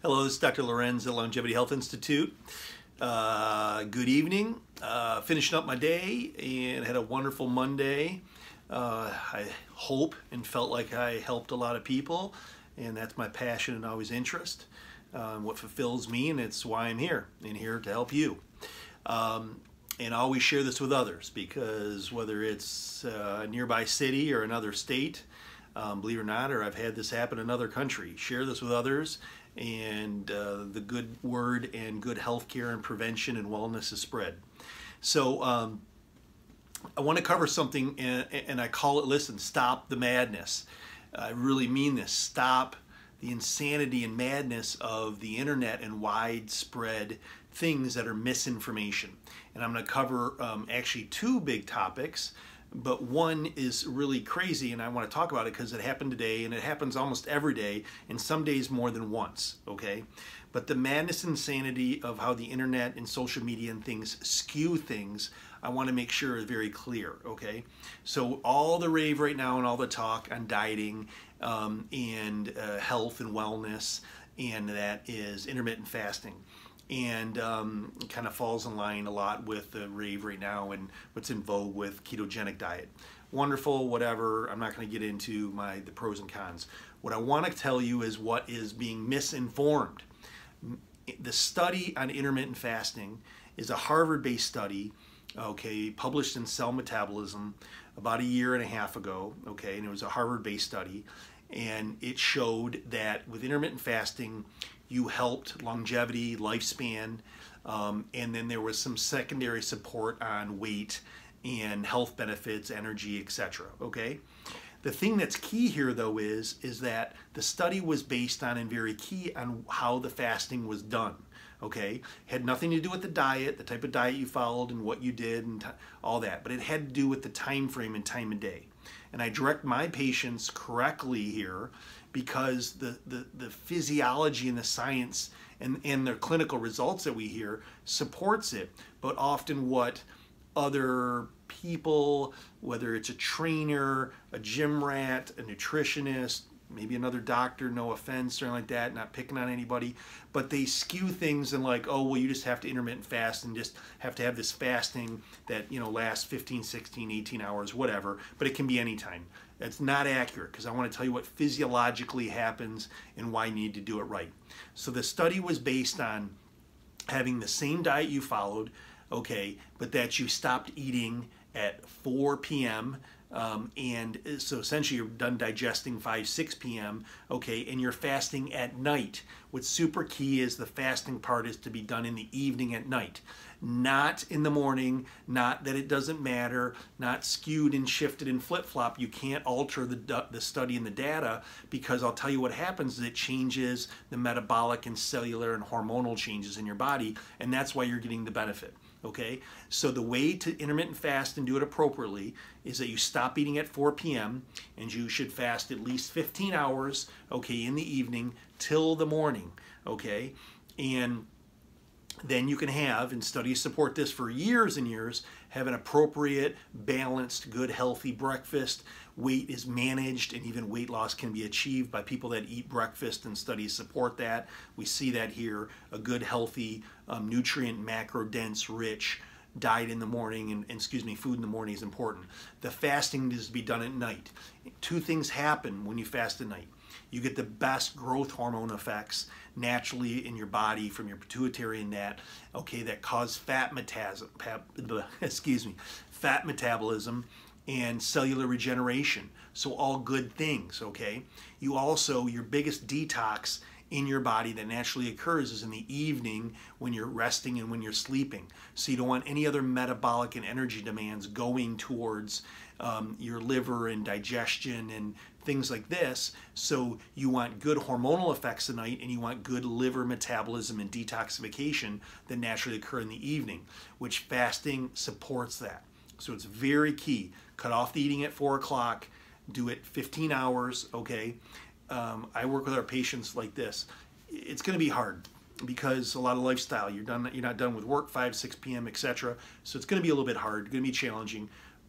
Hello, this is Dr. Lewerenz at Longevity Health Institute. Good evening. Finishing up my day and had a wonderful Monday. I hope and felt like I helped a lot of people, and that's my passion and always interest. What fulfills me, and it's why I'm here to help you. And I always share this with others, because whether it's a nearby city or another state, believe it or not, or I've had this happen in another country, share this with others, and the good word and good health care and prevention and wellness is spread. So I want to cover something, and I call it, listen, stop the madness. I really mean this. Stop the insanity and madness of the internet and widespread things that are misinformation. And I'm going to cover actually two big topics, but one is really crazy, and I want to talk about it because it happened today, and it happens almost every day, and some days more than once, okay? But the madness and insanity of how the internet and social media and things skew things, I want to make sure is very clear, okay? So all the rave right now and all the talk on dieting and health and wellness, and that is intermittent fasting. And kind of falls in line a lot with the rave right now and what's in vogue with ketogenic diet. Wonderful, whatever. I'm not going to get into the pros and cons. What I want to tell you is what is being misinformed. The study on intermittent fasting is a Harvard-based study, okay, published in Cell Metabolism about a year and a half ago, okay, and it was a Harvard-based study, and it showed that with intermittent fasting, you helped longevity, lifespan, and then there was some secondary support on weight and health benefits, energy, etc. Okay? The thing that's key here, though, is that the study was based on, and very key, on how the fasting was done. Okay? Had nothing to do with the diet, the type of diet you followed and what you did and all that, but it had to do with the time frame and time of day. And I direct my patients correctly here because the physiology and the science and the clinical results that we hear supports it. But often what other people, whether it's a trainer, a gym rat, a nutritionist, maybe another doctor, no offense or anything like that, not picking on anybody, but they skew things and like, oh, well, you just have to intermittent fast and just have to have this fasting that, you know, lasts 15, 16, 18 hours, whatever, but it can be anytime. That's not accurate, because I want to tell you what physiologically happens and why you need to do it right. So the study was based on having the same diet you followed, okay, but that you stopped eating at 4 p.m., and so essentially you're done digesting 5, 6 p.m., okay, and you're fasting at night. What's super key is the fasting part is to be done in the evening at night, not in the morning, not that it doesn't matter, not skewed and shifted and flip-flop. You can't alter the study and the data, because I'll tell you what happens is it changes the metabolic and cellular and hormonal changes in your body, and that's why you're getting the benefit. Okay, so the way to intermittent fast and do it appropriately is that you stop eating at 4 p.m. and you should fast at least 15 hours, okay, in the evening till the morning, okay, and then you can have, and studies support this for years and years, have an appropriate, balanced, good, healthy breakfast. Weight is managed, and even weight loss can be achieved by people that eat breakfast, and studies support that. We see that here, a good, healthy, nutrient, macro-dense, rich diet in the morning, and food in the morning is important. The fasting is to be done at night. Two things happen when you fast at night. You get the best growth hormone effects naturally in your body from your pituitary and that, okay, that cause fat metabolism and cellular regeneration. So all good things, okay? You also, your biggest detox in your body that naturally occurs is in the evening when you're resting and when you're sleeping. So you don't want any other metabolic and energy demands going towards your liver and digestion and things like this. So you want good hormonal effects at night, and you want good liver metabolism and detoxification that naturally occur in the evening, which fasting supports that. So it's very key. Cut off the eating at 4 o'clock, do it 15 hours, okay? I work with our patients like this. It's going to be hard because a lot of lifestyle, you're not done with work 5, 6 p.m., etc. So it's going to be a little bit hard, going to be challenging,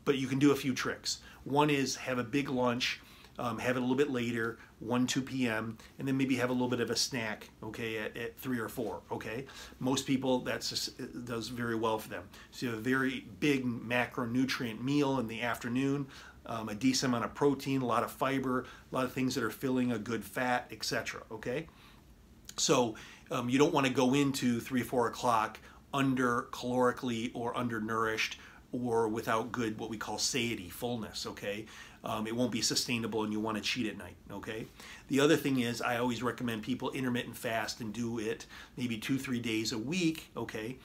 but you can do a few tricks. One is have a big lunch have it a little bit later, 1, 2 p.m., and then maybe have a little bit of a snack, okay, at 3 or 4, okay? Most people, does very well for them. So you have a very big macronutrient meal in the afternoon, a decent amount of protein, a lot of fiber, a lot of things that are filling, a good fat, etc., okay? So you don't want to go into 3 or 4 o'clock under calorically or undernourished or without good, what we call satiety, fullness, okay? It won't be sustainable and you want to cheat at night, okay? The other thing is I always recommend people intermittent fast and do it maybe 2-3 days a week, okay?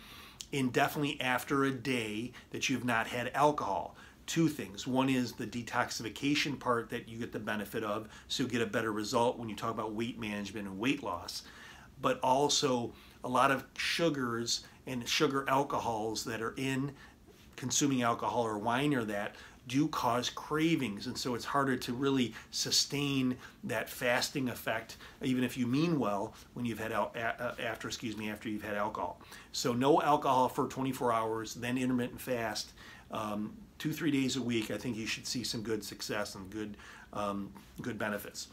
And definitely after a day that you've not had alcohol. 2 things. One is the detoxification part that you get the benefit of, so you get a better result when you talk about weight management and weight loss. But also a lot of sugars and sugar alcohols that are in consuming alcohol or wine or that do cause cravings, and so it's harder to really sustain that fasting effect even if you mean well when you've had after you've had alcohol. So no alcohol for 24 hours, then intermittent fast, 2-3 days a week. I think you should see some good success and good benefits.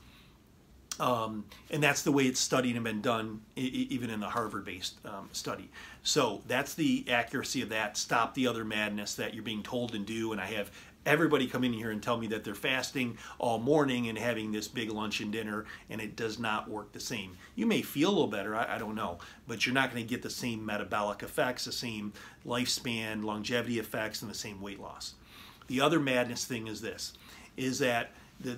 And that's the way it's studied and been done, even in the Harvard-based study. So that's the accuracy of that. Stop the other madness that you're being told and do. And I have everybody come in here and tell me that they're fasting all morning and having this big lunch and dinner, and it does not work the same. You may feel a little better, I don't know, but you're not going to get the same metabolic effects, the same lifespan, longevity effects, and the same weight loss. The other madness thing is this, is that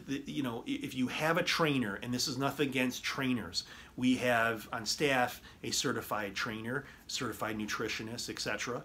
you know, if you have a trainer, and this is nothing against trainers, we have on staff a certified trainer, certified nutritionist, etc.,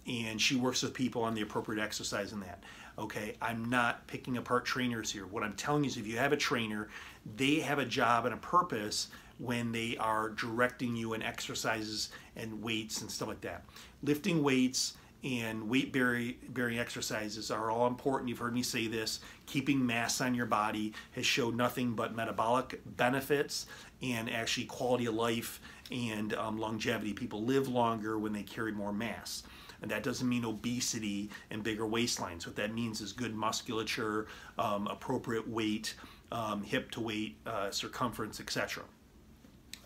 and she works with people on the appropriate exercise and that. Okay, I'm not picking apart trainers here. What I'm telling you is if you have a trainer, they have a job and a purpose when they are directing you in exercises and weights and stuff like that. Lifting weights and weight-bearing exercises are all important. You've heard me say this. Keeping mass on your body has showed nothing but metabolic benefits and actually quality of life and longevity. People live longer when they carry more mass. And that doesn't mean obesity and bigger waistlines. What that means is good musculature, appropriate weight, hip to weight, circumference, etc.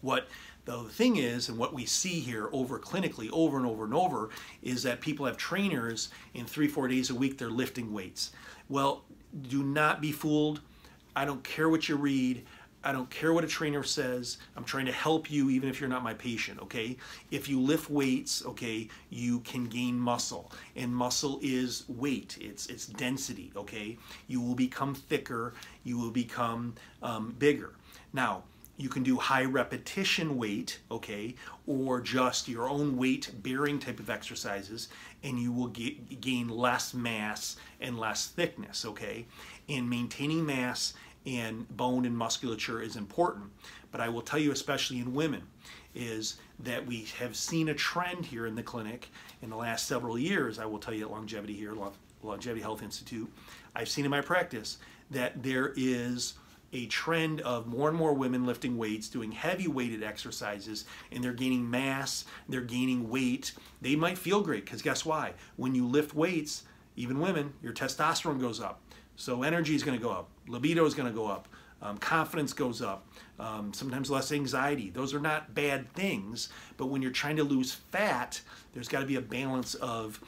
What the thing is, and what we see here clinically over and over and over, is that people have trainers and 3-4 days a week they're lifting weights. Well, do not be fooled. I don't care what you read. I don't care what a trainer says. I'm trying to help you even if you're not my patient, okay? If you lift weights, okay, you can gain muscle. And muscle is weight. It's density, okay? You will become thicker. You will become bigger. Now, you can do high repetition weight, okay, or just your own weight bearing type of exercises, and you will gain less mass and less thickness, okay? And maintaining mass and bone and musculature is important. But I will tell you, especially in women, is that we have seen a trend here in the clinic in the last several years. I will tell you at Longevity Health Institute, I've seen in my practice that there is a trend of more and more women lifting weights, doing heavy weighted exercises, and they're gaining mass, they're gaining weight. They might feel great, because guess why? When you lift weights, even women, your testosterone goes up. So energy is going to go up, libido is going to go up, confidence goes up, sometimes less anxiety. Those are not bad things, but when you're trying to lose fat, there's got to be a balance of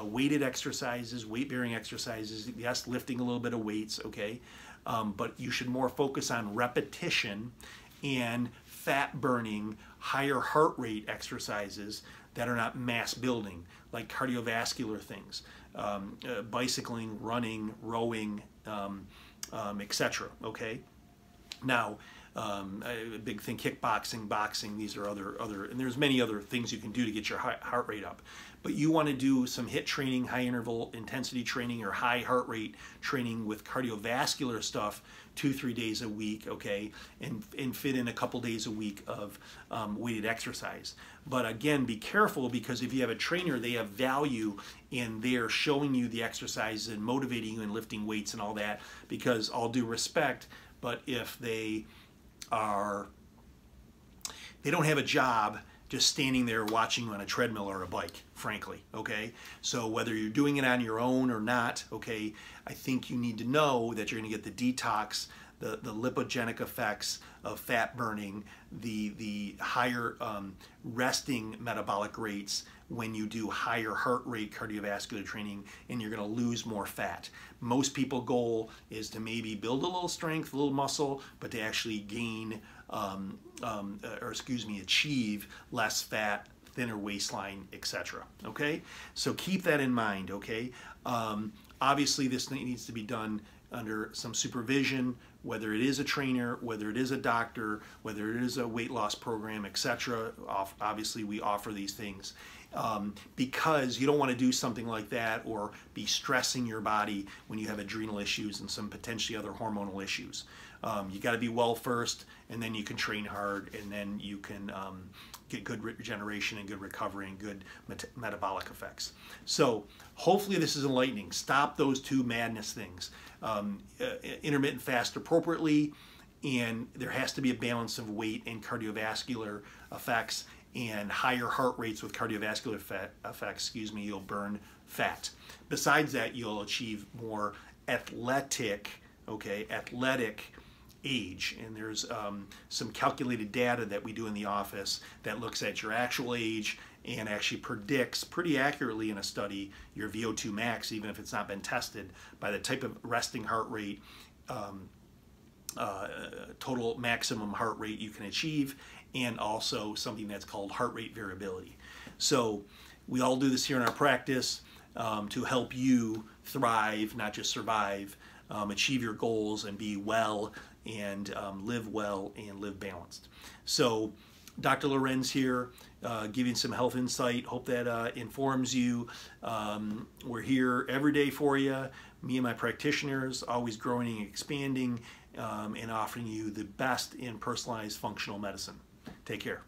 weighted exercises, weight-bearing exercises, yes, lifting a little bit of weights, okay? But you should more focus on repetition and fat-burning, higher heart rate exercises that are not mass building, like cardiovascular things, bicycling, running, rowing, etc. Okay. Now, a big thing, kickboxing, boxing. These are other, and there's many other things you can do to get your heart rate up. But you want to do some HIIT training, high interval intensity training, or high heart rate training with cardiovascular stuff 2-3 days a week, okay, and fit in a couple days a week of weighted exercise. But again, be careful, because if you have a trainer, they have value in they're showing you the exercises and motivating you and lifting weights and all that, because all due respect, but if they don't have a job just standing there watching you on a treadmill or a bike, frankly, okay? So whether you're doing it on your own or not, okay, I think you need to know that you're going to get the detox, the lipogenic effects of fat burning, the higher resting metabolic rates when you do higher heart rate cardiovascular training, and you're going to lose more fat. Most people's goal is to maybe build a little strength, a little muscle, but to actually gain, achieve less fat, thinner waistline, etc. Okay, so keep that in mind. Okay, obviously this needs to be done under some supervision, whether it is a trainer, whether it is a doctor, whether it is a weight loss program, etc. Obviously we offer these things because you don't want to do something like that or be stressing your body when you have adrenal issues and some potentially other hormonal issues. You got to be well first, and then you can train hard, and then you can get good regeneration and good recovery and good metabolic effects. So hopefully this is enlightening. Stop those two madness things. Intermittent fast appropriately, and there has to be a balance of weight and cardiovascular effects, and higher heart rates with cardiovascular effects, you'll burn fat. Besides that, you'll achieve more athletic age, and there's some calculated data that we do in the office that looks at your actual age and actually predicts pretty accurately in a study your VO2 max, even if it's not been tested, by the type of resting heart rate, total maximum heart rate you can achieve, and also something that's called heart rate variability. So we all do this here in our practice to help you thrive, not just survive, achieve your goals and be well and live well and live balanced. So Dr. Lewerenz here, giving some health insight. Hope that informs you. We're here every day for you. Me and my practitioners, always growing and expanding and offering you the best in personalized functional medicine. Take care.